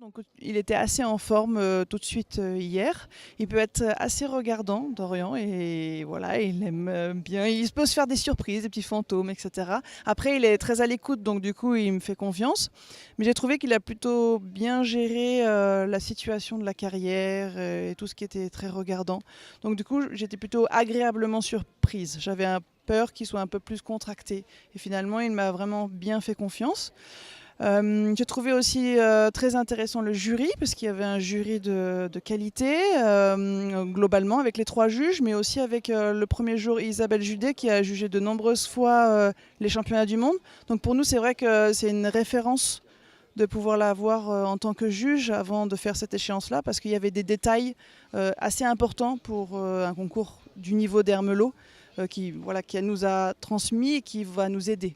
Donc, il était assez en forme tout de suite hier. Il peut être assez regardant, Dorian, et voilà, il aime bien. Il peut se faire des surprises, des petits fantômes, etc. Après, il est très à l'écoute, donc du coup, il me fait confiance. Mais j'ai trouvé qu'il a plutôt bien géré la situation de la carrière et tout ce qui était très regardant. Donc du coup, j'étais plutôt agréablement surprise. J'avais peur qu'il soit un peu plus contracté. Et finalement, il m'a vraiment bien fait confiance. J'ai trouvé aussi très intéressant le jury, parce qu'il y avait un jury de qualité, globalement, avec les 3 juges, mais aussi avec le premier jour Isabelle Judet, qui a jugé de nombreuses fois les championnats du monde. Donc pour nous, c'est vrai que c'est une référence de pouvoir la voir en tant que juge avant de faire cette échéance-là, parce qu'il y avait des détails assez importants pour un concours du niveau d'Hermelot, qui nous a transmis et qui va nous aider.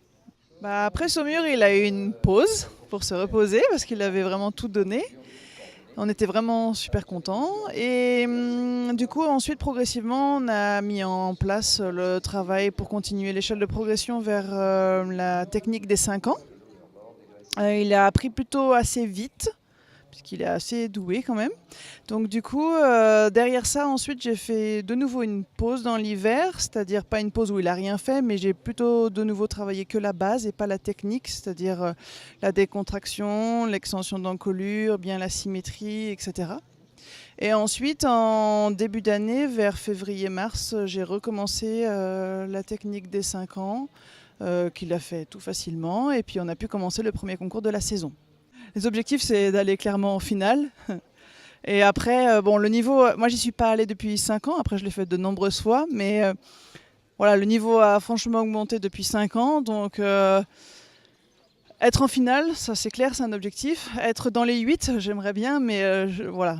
Après Saumur, il a eu une pause pour se reposer parce qu'il avait vraiment tout donné. On était vraiment super contents. Et du coup, ensuite, progressivement, on a mis en place le travail pour continuer l'échelle de progression vers la technique des 5 ans. Il a appris plutôt assez vite, puisqu'il est assez doué quand même. Donc du coup, derrière ça, ensuite, j'ai fait de nouveau une pause dans l'hiver, c'est-à-dire pas une pause où il n'a rien fait, mais j'ai plutôt de nouveau travaillé que la base et pas la technique, c'est-à-dire la décontraction, l'extension d'encolure, bien la symétrie, etc. Et ensuite, en début d'année, vers février-mars, j'ai recommencé la technique des 5 ans, qu'il a fait tout facilement, et puis on a pu commencer le premier concours de la saison. Les objectifs, c'est d'aller clairement en finale. Et après, le niveau, moi j'y suis pas allée depuis 5 ans, après je l'ai fait de nombreuses fois, mais voilà, le niveau a franchement augmenté depuis 5 ans, donc être en finale, ça c'est clair, c'est un objectif. Être dans les 8, j'aimerais bien, mais voilà,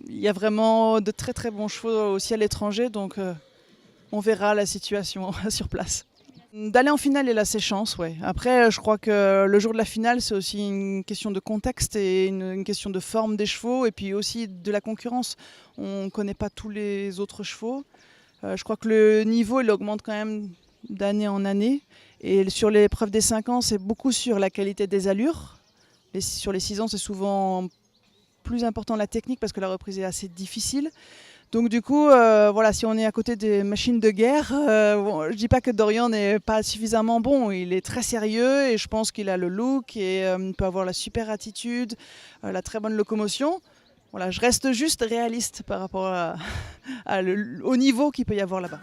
il y a vraiment de très très bons chevaux aussi à l'étranger, donc on verra la situation sur place. D'aller en finale, il a ses chances, ouais. Après, je crois que le jour de la finale, c'est aussi une question de contexte et une question de forme des chevaux, et puis aussi de la concurrence. On ne connaît pas tous les autres chevaux. Je crois que le niveau, il augmente quand même d'année en année. Et sur l'épreuve des 5 ans, c'est beaucoup sur la qualité des allures. Sur les 6 ans, c'est souvent plus important la technique parce que la reprise est assez difficile. Donc du coup, voilà, si on est à côté des machines de guerre, je ne dis pas que Dorian n'est pas suffisamment bon, il est très sérieux et je pense qu'il a le look et peut avoir la super attitude, la très bonne locomotion. Voilà, je reste juste réaliste par rapport au niveau qu'il peut y avoir là-bas.